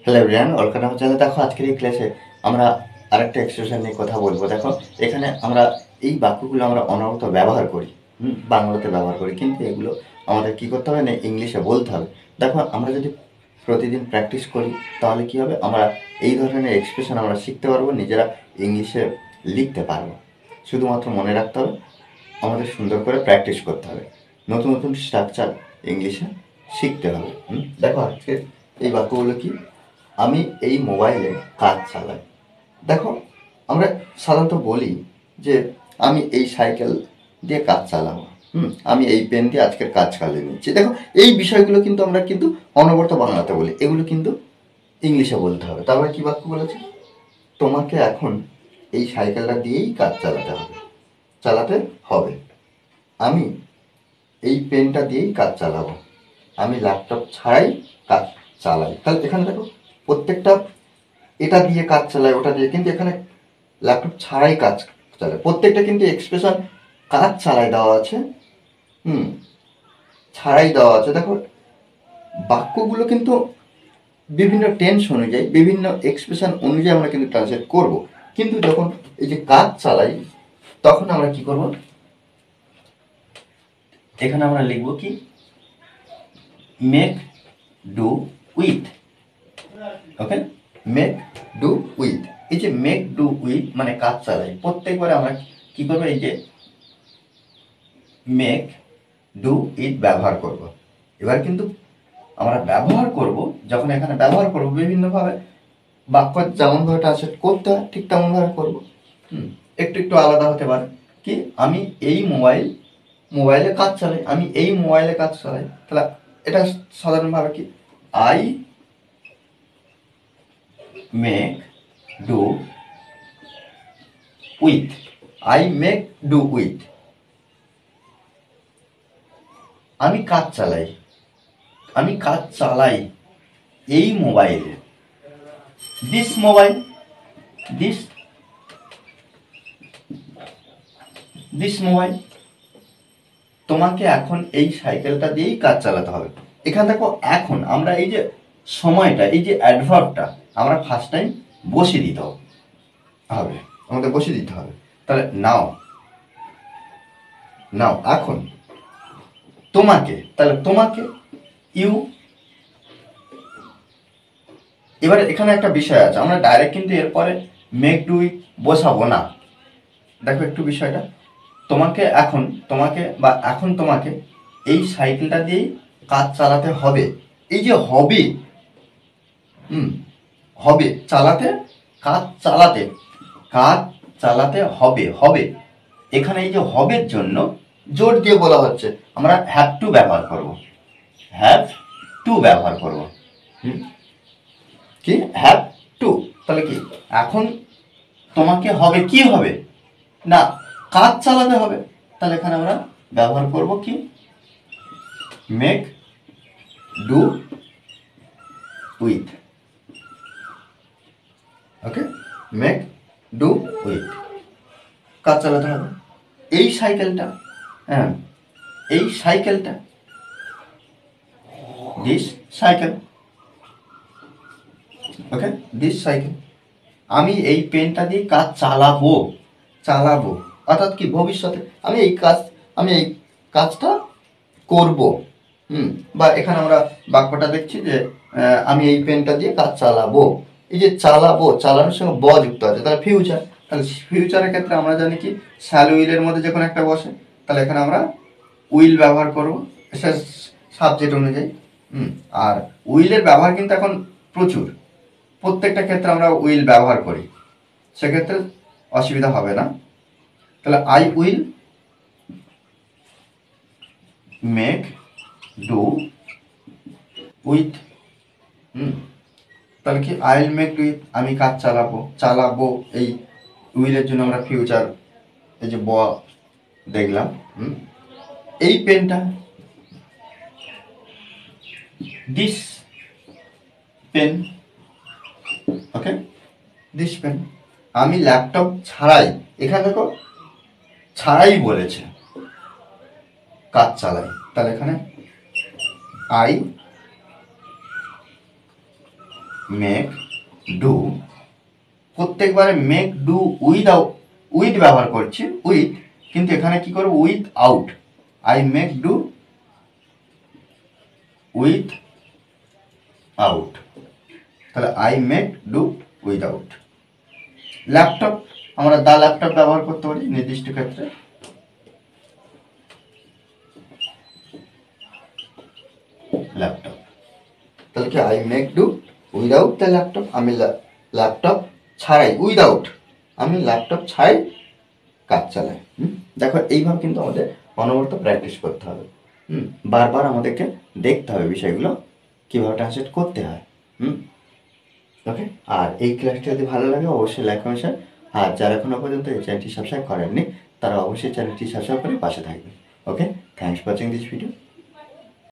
Hello everyone, welcome আমার চ্যানেলে। দেখো আজকের এই ক্লাসে আমরা আরেকটা এক্সপ্রেশন নিয়ে কথা বলবো। দেখো এখানে আমরা এই বাক্যগুলো আমরা অনবরত ব্যবহার করি, বাংলাতে ব্যবহার করি, কিন্তু এগুলো আমাদের কী করতে হবে না, ইংলিশে বলতে হবে। দেখো আমরা যদি প্রতিদিন প্র্যাকটিস করি তাহলে কী হবে, আমরা এই ধরনের এক্সপ্রেশন আমরা শিখতে পারবো, নিজেরা ইংলিশে লিখতে পারবো। শুধুমাত্র মনে রাখতে হবে, আমাদের সুন্দর করে প্র্যাকটিস করতে হবে, নতুন নতুন স্ট্রাকচার ইংলিশে শিখতে হবে। দেখো আজকে এই বাক্যগুলো কি, আমি এই মোবাইলে কাজ চালাই। দেখো আমরা সাধারণত বলি যে আমি এই সাইকেল দিয়ে কাজ চালাবো, আমি এই পেন দিয়ে আজকের কাজ চালিয়ে নিচ্ছি। দেখো এই বিষয়গুলো কিন্তু আমরা কিন্তু অনবরত বাংলাতে বলি, এগুলো কিন্তু ইংলিশে বলতে হবে। তারপরে কি বাক্য বলেছে, তোমাকে এখন এই সাইকেলটা দিয়েই কাজ চালাতে হবে। আমি এই পেনটা দিয়েই কাজ চালাবো। আমি ল্যাপটপ ছাড়াই কাজ চালাই। তাহলে এখানে দেখো প্রত্যেকটা এটা দিয়ে কাজ চালায়, ওটা দিয়ে, কিন্তু এখানে ল্যাপটপ ছাড়াই কাজ চালায়। প্রত্যেকটা কিন্তু এক্সপ্রেশন কাজ চালাই দেওয়া আছে, ছাড়াই দেওয়া আছে। দেখো বাক্যগুলো কিন্তু বিভিন্ন টেন্স অনুযায়ী, বিভিন্ন এক্সপ্রেশন অনুযায়ী আমরা কিন্তু ট্রান্সলেট করব। কিন্তু যখন এই যে কাজ চালাই, তখন আমরা কি করব, এখানে আমরা লিখব কি, make do with. Okay, make do with. এই যে মেক ডু উইথ মানে কাজ চালাই, প্রত্যেকবারে আমরা কি করবো, এই যে মেক ডু উইথ ব্যবহার করব। এবার কিন্তু আমরা ব্যবহার করব, যখন এখানে ব্যবহার করব বিভিন্নভাবে, বাক্য যেমনভাবে ট্রান্সলেট করতে হয় ঠিক তেমনভাবে করব। একটু একটু আলাদা হতে পারে। কি, আমি এই মোবাইলে কাজ চালাই, আমি এই মোবাইলে কাজ চালাই। তাহলে এটা সাধারণভাবে কি, I make do with, I make do with. আমি কাজ চালাই এই মোবাইলে, দিস মোবাইল, দিস মোবাইল। তোমাকে এখন এই সাইকেলটা দিয়েই কাজ চালাতে হবে। এখানে দেখো এখন আমরা এই যে সময়টা, এই যে অ্যাডভার্বটা আমরা ফার্স্ট টাইম বসিয়ে দিতে হবে, আমাদের বসিয়ে দিতে হবে। তাহলে নাও এখন, তোমাকে, তাহলে তোমাকে ইউ। এবারে এখানে একটা বিষয় আছে, আমরা ডাইরেক্ট কিন্তু এরপরে মেক ডু উইথ বসাবো না। দেখো একটু বিষয়টা, তোমাকে এখন তোমাকে এই সাইকেলটা দিয়েই কাজ চালাতে হবে। এই যে হবে, হবে চালাতে, কাজ চালাতে হবে। এখানে এই যে হবের জন্য জোর দিয়ে বলা হচ্ছে, আমরা হ্যাভ টু ব্যবহার করব। কি, হ্যাভ টু। তাহলে কি, এখন তোমাকে হবে, কি হবে না, কাজ চালাতে হবে। তাহলে এখানে আমরা ব্যবহার করব কি, make do with. Okay, make do with, কাজ চালাতে হবে। এই সাইকেলটা, this cycle. Okay, this cycle. আমি এই পেনটা দিয়ে কাজ চালাবো, অর্থাৎ কি, ভবিষ্যতে আমি এই কাজটা করব। বা এখানে আমরা বাক্যটা দেখছি যে আমি এই পেনটা দিয়ে কাজ চালাবো। এই যে চালানোর সঙ্গে ব যুক্ত আছে, তাহলে ফিউচার। তাহলে ফিউচারের ক্ষেত্রে আমরা জানি কি, শ্যাল উইলের মধ্যে যে কোনো একটা বসে, তাহলে এখানে আমরা উইল ব্যবহার করবো সাবজেক্ট অনুযায়ী। আর উইলের ব্যবহার কিন্তু এখন প্রচুর, প্রত্যেকটা ক্ষেত্রে আমরা উইল ব্যবহার করি, সেক্ষেত্রে অসুবিধা হবে না। তাহলে I will make do with. তাহলে কি, I will make do with, আমি কাজ চালাবো। এই উইলের জন্য আমরা ফিউচার, এই যে ব দেখলাম। এই পেনটা, this pen. Okay, this pen. আমি ল্যাপটপ ছাড়াই, এখানে দেখো ছাড়াই বলেছে, কাজ চালাই। তাহলে এখানে আই মেক ডু, প্রত্যেকবারে মেক ডু উইথ ব্যবহার করছি, উইথ, কিন্তু এখানে কি করবো without, I make do without, তাহলে I make do without. Laptop, আমরা দা ল্যাপটপ ব্যবহার করতে পারি নির্দিষ্ট ক্ষেত্রে, ল্যাপটপ, তাহলে কি I make do without the laptop, আমি ল্যাপটপ ছাড়াই, উইদাউট, আমি ল্যাপটপ ছাড়াই কাজ চালাই। দেখো এইভাবে কিন্তু আমাদের অনবরত প্র্যাকটিস করতে হবে। বারবার আমাদেরকে দেখতে হবে বিষয়গুলো কীভাবে ট্রান্সলেট করতে হয়। ওকে, আর এই ক্লাসটি যদি ভালো লাগে অবশ্যই লাইক কমেন্ট শেয়ার, আর যারা এখনো পর্যন্ত এই চ্যানেলটি সাবস্ক্রাইব করেননি তারা অবশ্যই চ্যানেলটি সাবস্ক্রাইব করে পাশে থাকবে। Okay, thanks for watching this video.